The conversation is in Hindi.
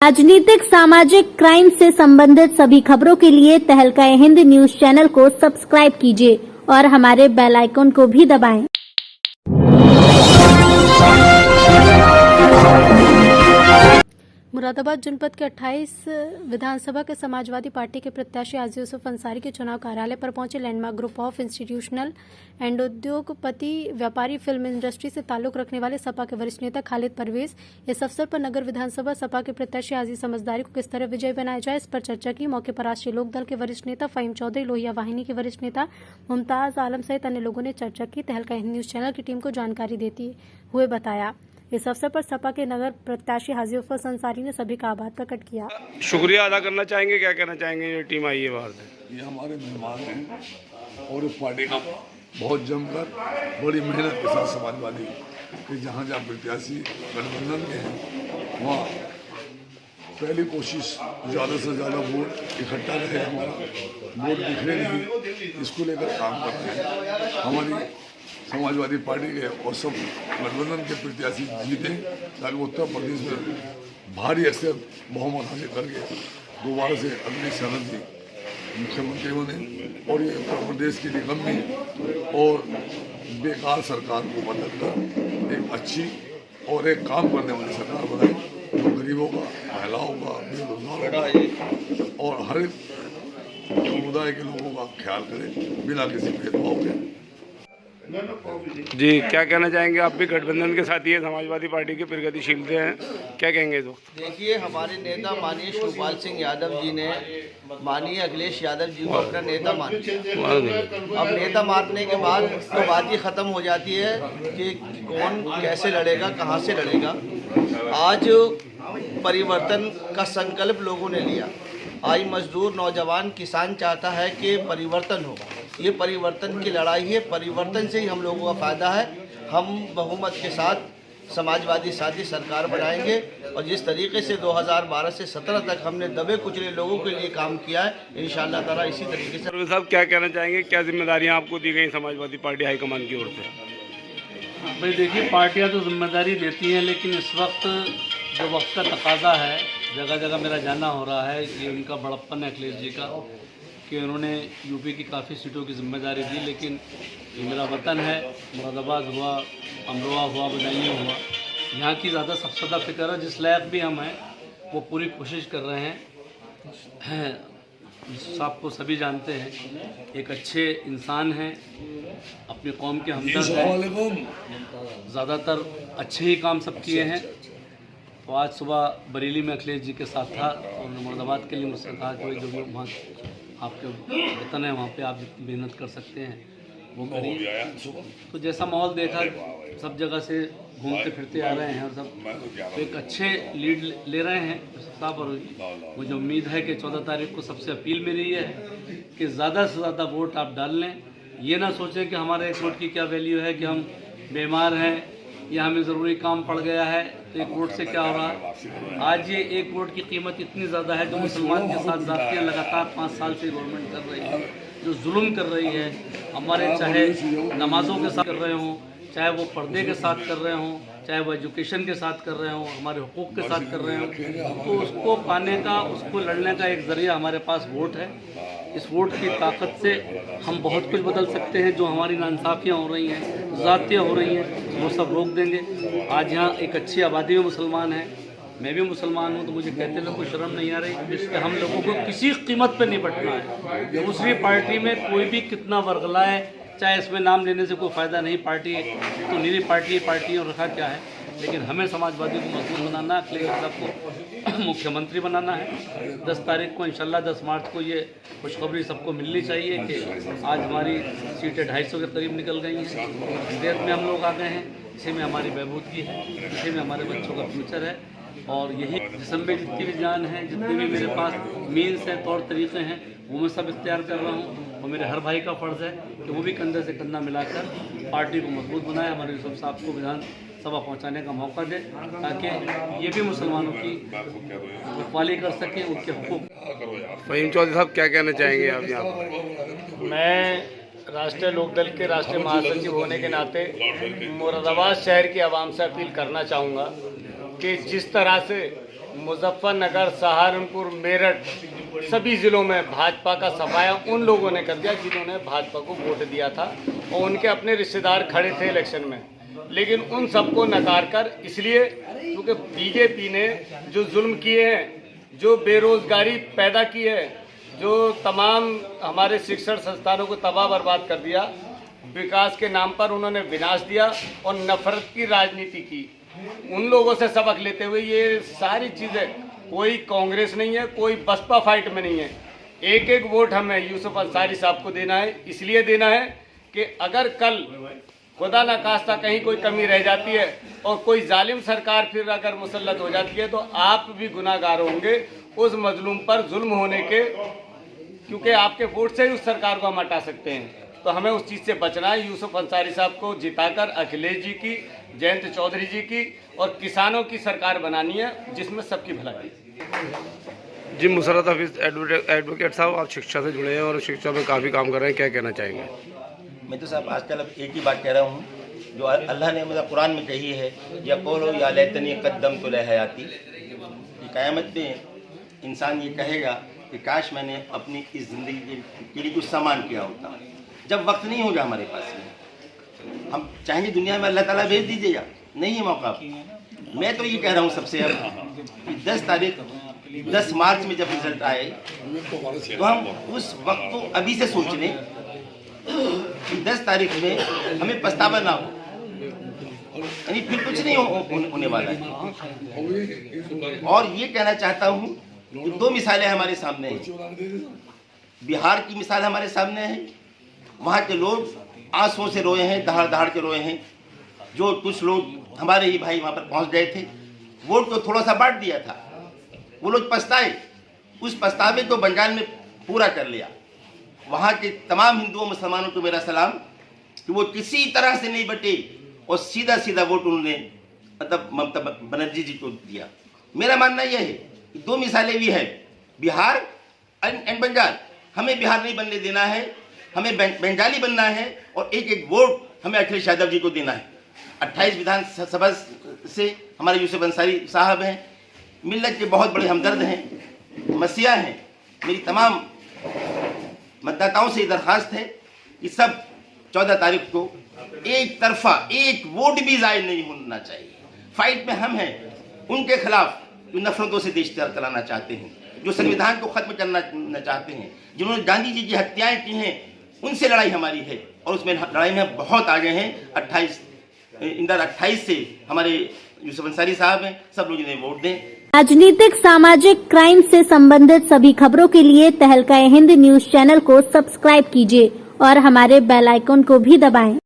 राजनीतिक सामाजिक क्राइम से संबंधित सभी खबरों के लिए तहलका हिंद न्यूज चैनल को सब्सक्राइब कीजिए और हमारे बेल आइकन को भी दबाएं। मुरादाबाद जनपद के 28 विधानसभा के समाजवादी पार्टी के प्रत्याशी हाजी यूसुफ अंसारी के चुनाव कार्यालय पर पहुंचे landmark group of institutional and उद्योगपति व्यापारी फिल्म इंडस्ट्री से ताल्लुक रखने वाले सपा के वरिष्ठ नेता खालिद परवेज। इस अवसर पर नगर विधानसभा सपा के प्रत्याशी हाजी समझदारी को किस तरह विजयी बनाया जाए, इस पर चर्चा की। मौके पर राष्ट्रीय लोकदल के वरिष्ठ नेता फहीम चौधरी, लोहिया वाहिनी के वरिष्ठ नेता मुमताज आलम सहित अन्य लोगों ने चर्चा की। तहलका हिंद न्यूज चैनल की टीम को जानकारी देते हुए बताया, इस अवसर पर सपा के नगर प्रत्याशी हाजी यूसुफ अंसारी ने सभी का आभार प्रकट किया। शुक्रिया अदा करना चाहेंगे, क्या कहना चाहेंगे? ये टीम आई है बाहर से, ये हमारे मेहमान हैं और इस पार्टी का बहुत जमकर बड़ी मेहनत के साथ समाजवादी कि जहाँ जहाँ प्रत्याशी गठबंधन के हैं वहाँ पहली कोशिश ज़्यादा से ज़्यादा वोट इकट्ठा रहे, हमारा वोट बिखरे नहीं, इसको लेकर काम कर रहे हैं। हमारी समाजवादी पार्टी के और सब गठबंधन के प्रत्याशी जीते ताकि उत्तर प्रदेश में भारी अक्सर बहुमत हासिल करके दोबारा से अगले शरण जी मुख्यमंत्री बने और ये उत्तर प्रदेश की निकम्मी और बेकार सरकार को बदलकर एक अच्छी और एक काम करने वाली सरकार बनाए जो गरीबों का, महिलाओं का, बेरोजगारों का और हर एक समुदाय के लोगों का ख्याल करे बिना किसी भेदभाव के। जी क्या कहना चाहेंगे? आप भी गठबंधन के साथ ही है, समाजवादी पार्टी के प्रगतिशील हैं, क्या कहेंगे इस वक्त? देखिए, हमारे नेता माननीय शिवपाल सिंह यादव जी ने माननीय अखिलेश यादव जी को अपना नेता मान लिया। अब नेता मानने के बाद तो बात ही खत्म हो जाती है कि कौन कैसे लड़ेगा, कहां से लड़ेगा। आज परिवर्तन का संकल्प लोगों ने लिया। आज मजदूर, नौजवान, किसान चाहता है कि परिवर्तन हो। ये परिवर्तन की लड़ाई है, परिवर्तन से ही हम लोगों का फायदा है। हम बहुमत के साथ समाजवादी साथी सरकार बनाएंगे और जिस तरीके से 2012 से 17 तक हमने दबे कुचले लोगों के लिए काम किया है, इंशाअल्लाह ताला इसी तरीके से। परवेज साहब क्या कहना चाहेंगे? क्या जिम्मेदारियां आपको दी गई समाजवादी पार्टी हाईकमान की ओर से? भाई देखिए, पार्टियां तो जिम्मेदारी देती हैं, लेकिन इस वक्त जो वक्त का तकाजा है, जगह जगह मेरा जाना हो रहा है, ये उनका बड़प्पन है अखिलेश जी का कि उन्होंने यूपी की काफ़ी सीटों की जिम्मेदारी दी। लेकिन ये मेरा वतन है, मुरादाबाद हुआ, अमरोहा हुआ, बदायूं हुआ, यहाँ की ज़्यादा सबसे ज़्यादा फिक्र है। जिस लायक भी हम हैं वो पूरी कोशिश कर रहे हैं। साहब को सभी जानते हैं, एक अच्छे इंसान हैं, अपनी कौम के हमदर्द हैं, ज़्यादातर अच्छे ही काम सब किए हैं। तो आज सुबह बरेली में अखिलेश जी के साथ था और मुरादाबाद के लिए मुझसे कहा कि जो भी वहाँ आपके वतन है वहाँ पे आप मेहनत कर सकते हैं वो करिए। तो जैसा माहौल देखा, सब जगह से घूमते फिरते आ रहे हैं और सब तो एक अच्छे लीड ले रहे हैं साहब। और मुझे उम्मीद है कि 14 तारीख को सबसे अपील मेरी है कि ज़्यादा से ज़्यादा वोट आप डाल लें। ये ना सोचें कि हमारे एक वोट की क्या वैल्यू है, कि हम बीमार हैं या हमें ज़रूरी काम पड़ गया है तो एक वोट से क्या हो रहा है। आज ये एक वोट की कीमत इतनी ज़्यादा है। जो मुसलमान के साथ ज़ातियाँ लगातार 5 साल से गवर्नमेंट कर रही है, जो जुल्म कर रही है, हमारे चाहे नमाज़ों के साथ कर रहे हों, चाहे वो पर्दे के साथ कर रहे हों, चाहे वो एजुकेशन के साथ कर रहे हों, हमारे हुकूक के साथ कर रहे हों, तो उसको पाने का, उसको लड़ने का एक ज़रिया हमारे पास वोट है। इस वोट की ताकत से हम बहुत कुछ बदल सकते हैं। जो हमारी नाइंसाफ़ियाँ हो रही हैं, ज़ातियाँ हो रही हैं, वो सब रोक देंगे। आज यहाँ एक अच्छी आबादी में मुसलमान हैं, मैं भी मुसलमान हूँ, तो मुझे कहते हुए कोई शर्म नहीं आ रही। इसलिए हम लोगों को किसी कीमत पर निपटना है। दूसरी पार्टी में कोई भी कितना वर्गलाए, चाहे इसमें नाम लेने से कोई फ़ायदा नहीं। पार्टी तो निरी पार्टी और रखा क्या है, लेकिन हमें समाजवादी को मजबूत बनाना है, अखिलेश साहब को मुख्यमंत्री बनाना है। 10 तारीख को इंशाल्लाह 10 मार्च को ये खुशखबरी सबको मिलनी चाहिए कि आज हमारी सीटें 250 के करीब निकल गई हैं। देश में हम लोग आ गए हैं, इसी में हमारी बहबूदगी है, इसी में हमारे बच्चों का फ्यूचर है। और यही जिसम में जितनी भी जान है, जितने भी मेरे पास मीन्स हैं, तौर तरीक़े हैं, वो मैं सब इख्तियार कर रहा हूँ। और मेरे हर भाई का फ़र्ज़ है कि वो भी कंधे से कंधा मिलाकर पार्टी को मजबूत बनाए, हमारे यूसुफ साहब को विधानसभा पहुँचाने का मौका दे, ताकि ये भी मुसलमानों की रखवाली कर सकें, उनके हुकूक। फहीम चौधरी साहब क्या कहना चाहेंगे आप यहाँ पर? मैं राष्ट्रीय लोकदल के राष्ट्रीय महासचिव होने के नाते मुरादाबाद शहर की आवाम से अपील करना चाहूँगा कि जिस तरह से मुजफ्फरनगर, सहारनपुर, मेरठ सभी ज़िलों में भाजपा का सफाया उन लोगों ने कर दिया जिन्होंने भाजपा को वोट दिया था और उनके अपने रिश्तेदार खड़े थे इलेक्शन में। लेकिन उन सबको नकार कर, इसलिए क्योंकि बीजेपी ने जो जुल्म किए हैं, जो बेरोजगारी पैदा की है, जो तमाम हमारे शिक्षण संस्थानों को तबाह बर्बाद कर दिया, विकास के नाम पर उन्होंने विनाश दिया और नफरत की राजनीति की, उन लोगों से सबक लेते हुए ये सारी चीज़ें, कोई कांग्रेस नहीं है, कोई बसपा फाइट में नहीं है। एक एक वोट हमें यूसुफ अंसारी साहब को देना है, इसलिए देना है कि अगर कल खुदा न खास्ता कहीं कोई कमी रह जाती है और कोई जालिम सरकार फिर अगर मुसल्लत हो जाती है तो आप भी गुनाहगार होंगे उस मजलूम पर जुल्म होने के, क्योंकि आपके वोट से ही उस सरकार को हम हटा सकते हैं। तो हमें उस चीज़ से बचना है। यूसुफ अंसारी साहब को जिताकर अखिलेश जी की, जयंत चौधरी जी की और किसानों की सरकार बनानी है जिसमें सबकी भलाई। जी मुशर्रफ हफीज एडवोकेट साहब, आप शिक्षा से जुड़े हैं और शिक्षा में काफ़ी काम कर रहे हैं, क्या कहना चाहेंगे? मैं तो साहब आजकल अब एक ही बात कह रहा हूँ जो अल्लाह ने मतलब कुरान में कही है, या बोलो या लैतनी कद्दम तो लहयाती। क़यामत में इंसान ये कहेगा कि काश मैंने अपनी इस ज़िंदगी के लिए कुछ सामान किया होता। जब वक्त नहीं होगा हमारे पास में, हम चाहेंगे दुनिया में अल्लाह ताला भेज दीजिएगा, नहीं है मौका। मैं तो ये कह रहा हूँ सबसे अब कि 10 मार्च में जब रिजल्ट आए तो हम उस वक्त को अभी से सोच लें कि 10 तारीख में हमें पछतावा ना हो, यानी फिर कुछ नहीं होने वाला है। और ये कहना चाहता हूँ कि 2 मिसालें हमारे सामने हैं। बिहार की मिसाल हमारे सामने है, वहाँ के लोग आंसुओं से रोए हैं, दहाड़ दहाड़ के रोए हैं। जो कुछ लोग हमारे ही भाई वहाँ पर पहुँच गए थे, वोट तो थोड़ा सा बांट दिया था, वो लोग पछताए, उस पछतावे को बंगाल में पूरा कर लिया। वहाँ के तमाम हिंदुओं मुसलमानों को मेरा सलाम कि वो किसी तरह से नहीं बटे और सीधा सीधा वोट उन्होंने मतलब ममता बनर्जी जी को दिया। मेरा मानना यह है कि 2 मिसालें भी है, बिहार एंड बंगाल। हमें बिहार नहीं बनने देना है, हमें बंगाली बनना है और एक एक वोट हमें अखिलेश यादव जी को देना है। 28 विधानसभा से हमारे यूसुफ अंसारी साहब हैं, मिल्लत के बहुत बड़े हमदर्द हैं, मसीहा हैं। मेरी तमाम मतदाताओं से दरख्वास्त है कि सब 14 तारीख को एक तरफा एक वोट भी ज़ाहिर नहीं होना चाहिए। फाइट में हम हैं उनके खिलाफ जो नफरतों से देश चलाना चाहते हैं, जो संविधान को ख़त्म करना चाहते हैं, जिन्होंने गांधी जी की हत्याएं की हैं, उनसे लड़ाई हमारी है और उसमें लड़ाई में बहुत आगे हैं। 28 से हमारे यूसुफ अंसारी साहब हैं, सब लोग इन्हें वोट दें। राजनीतिक, सामाजिक, क्राइम से संबंधित सभी खबरों के लिए तहलका हिंद न्यूज चैनल को सब्सक्राइब कीजिए और हमारे बेल आइकन को भी दबाएं।